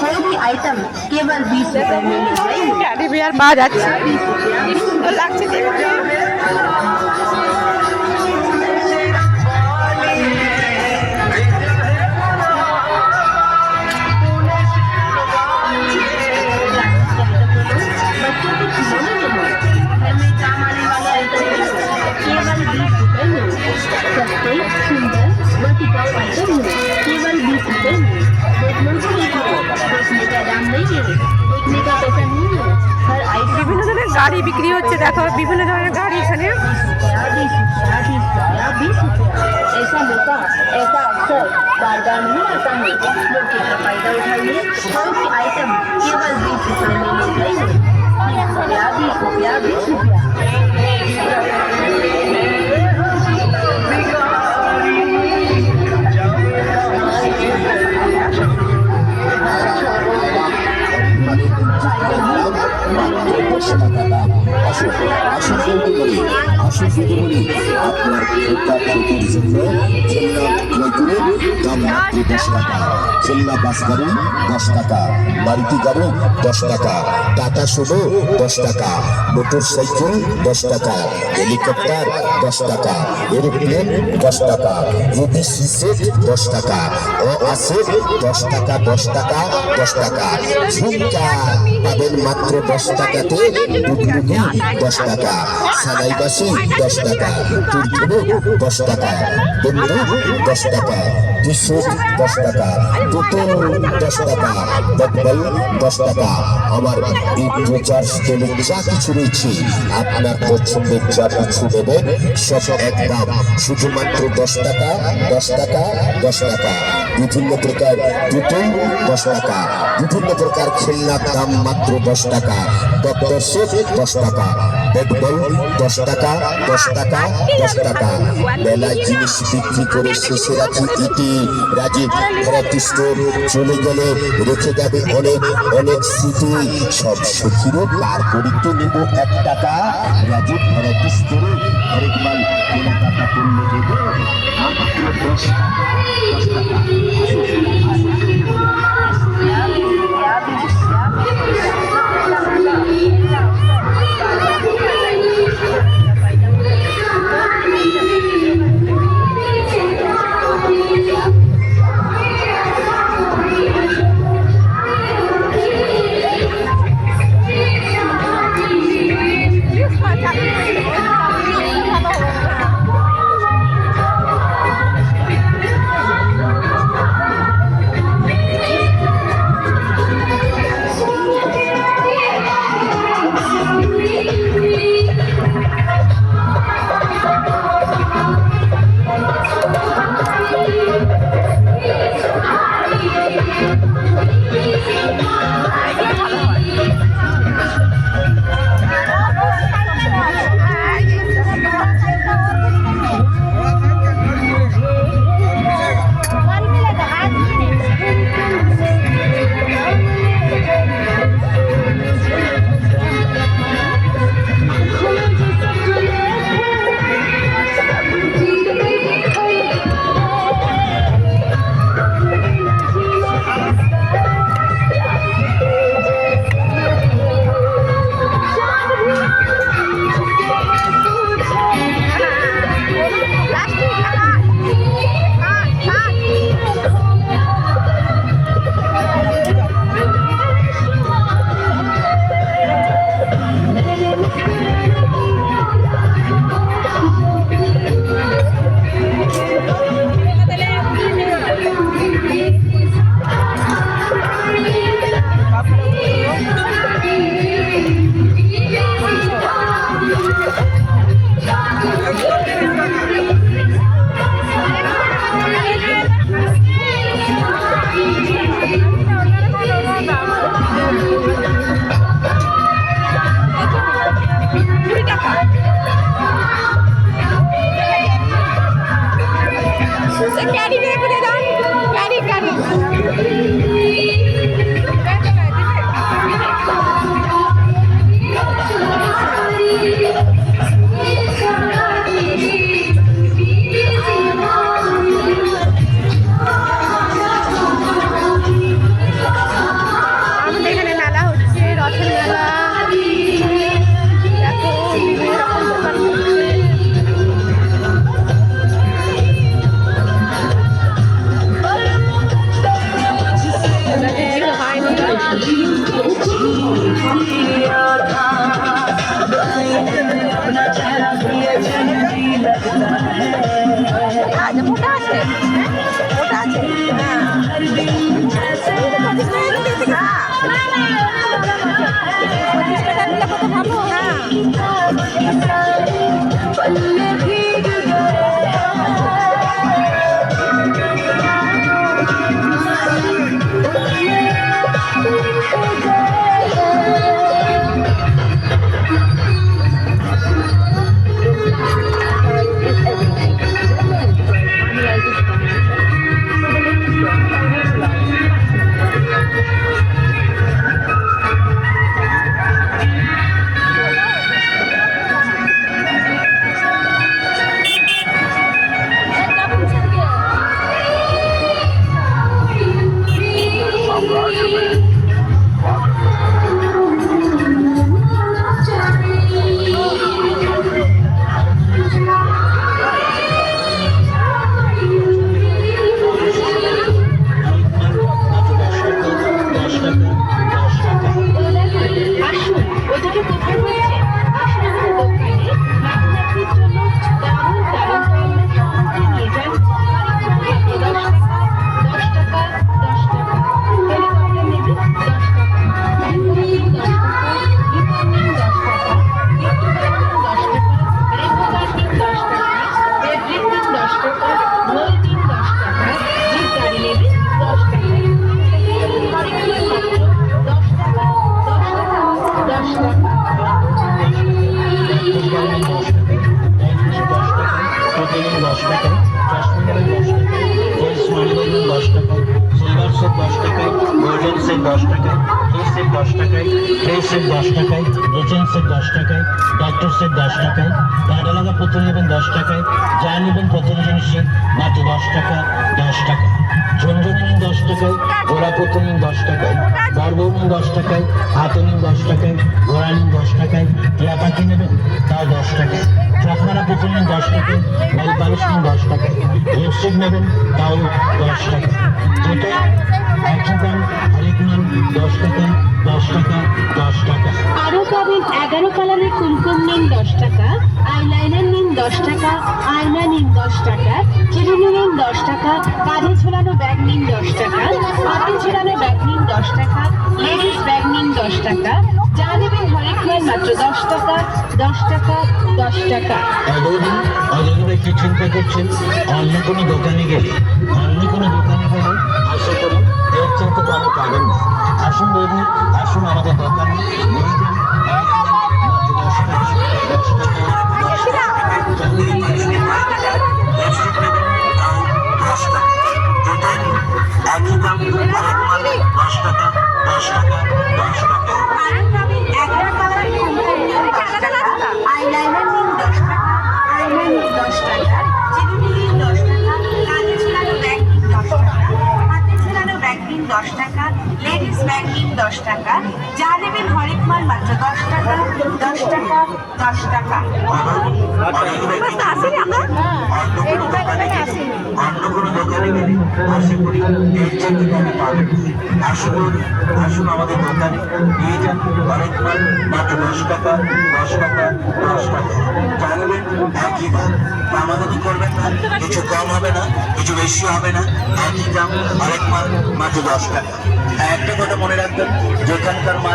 कोई भी आइटम केवल 20 रुपए में मिल रही है। टेडी बियर बाज আছে কি সুন্দর লাগছে দেখতে। बच्चों के खिलौने के लिए घर में काम आने वाले आइटम केवल 20 रुपए में। सस्ते सुंदर व टिकाऊ आइटम केवल 20 रुपए में। देखने का दाम नहीं है, देखने का पैसा नहीं है। हर आइटम বিভিন্ন ধরনের গাড়ি বিক্রি হচ্ছে, দেখো বিভিন্ন ধরনের गाड़ी এখানে। 20 रुपया। ऐसा मौका, ऐसा अवसर बार बार नहीं आता है। मौके का फायदा उठाइए। कोई भी आइटम केवल 20 रुपए में मिल रही है। 20 रुपया 20 रुपया। খুলনা বাস গাড়ি 10 টাকা, মারুতি গাড়ি 10 টাকা, টাটা সুমো 10 টাকা, মোটর সাইকেল 10 টাকা, হেলিকপ্টার 10 টাকা, এরোপ্লেন 10 টাকা, এবিসি সেট 10 টাকা, ও আছে 10 টাকা 10 টাকা 10 টাকা। ঝুমকা পাবেন মাত্র 10 টাকাতে, ডুগডুগি 10 টাকা, সানাইবাসি 10 টাকা, তুরতুরু 10 টাকা, বন্ধু 10 টাকা, টিশুট 10 টাকা, পুতুল 10 টাকা, বটবল 10 টাকা। আমার এই প্রচার স্টলে যা কিছু রয়েছে আপনার পছন্দের যা কিছু নেবেন সব এক দাম, শুধুমাত্র 10 টাকা 10 টাকা 10 টাকা। বিভিন্ন প্রকার পুতুল 10 টাকা, বিভিন্ন প্রকার খেলনার দাম মাত্র 10 টাকা, ডক্টর সেট 10 টাকা, বটবল 10 টাকা 10 টাকা 10 টাকা। মেলায় জিনিস বিক্রি করে শেষে রাখি ইতি রাজীব ভ্যারাইটি স্টোর, চলে গেলে রেখে যাবে অনেক অনেক স্মৃতি। সব সখীরও পার করিতে নেব 1 টাকা, রাজীব ভ্যারাইটি স্টোরে হরেক মাল কেনাকাটা করলে দেব মাত্র 10 টাকা 10 টাকা। মোটা আছে, মোটা আছে। পঁচিশ টাকা দিলে কত ভালো। डॉक्टर से 10 টাকায় কাটা লাগা পুতুল নেবেন 10 টাকায় যা নেবেন প্রথম জিনিসে মাত্র 10 টাকা 10 টাকা ঝুনঝুনি নিন 10 টাকায় ঘোড়া পুতুল নিন 10 টাকায় বারবউ নিন 10 টাকায় হাতে নিন 10 টাকায় ঘোড়া নিন 10 টাকায় টিয়া পাখি নেবেন তাও 10 টাকায় চকমারা পুতুল নিন 10 টাকায় নেল পালিশ নিন 10 টাকায় লিপস্টিক নেবেন তাও 10 টাকা যেটা একশো গ্রাম হরেক মাল 10 টাকা 10 টাকা 10 টাকা। আরো পাবেন 11 কালারের কুমকুম নিন 10 টাকা, আইলাইনার নিন 10 টাকা, আয়না নিন 10 টাকা, চিরুনি নিন 10 টাকা, কাঁধে ঝোলানো ব্যাগ নিন 10 টাকা, হাতে ঝোলানো ব্যাগ নিন 10 টাকা, লেডিস ব্যাগ নিন 10 টাকা, যা নেবেন হরেক মাল মাত্র 10 টাকা 10 টাকা 10 টাকা। অযথা কি চিন্তা করছেন? অন্য কোনো দোকানে গেলে আশা করি এর চিন্তা তো আমি পাবেন না। আসুন বৌদি, আসুন আমাদের দোকানে নিয়ে যান। আইলাইনার নিন 10 টাকা, আয়না নিন 10 টাকা, চিরুনি নিন 10 টাকা, কাঁধে ঝোলানো ব্যাগ নিন 10 টাকা, হাতে ঝোলানো ব্যাগ নিন 10 টাকা, লেডিস ব্যাগ নিন 10 টাকা, যা নেবেন হরেক মাল মাত্র 10 টাকা 10 টাকা 10 টাকা। অন্য কোনো দোকানে গেলে আশা করি এর চিন্তা তো আমি পাবেন। আসুন আমাদের দোকানে নিয়ে যান হরেক মাল মাত্র 10 টাকা 10 টাকা 10 টাকা। জানবেন একই দাম, আমাদের করবেন না, কিছু কম হবে না, কিছু বেশি হবে না, একই দাম হরেক মাল মাত্র 10 টাকা। একটা কথা মনে রাখবেন, যেখানকার মাল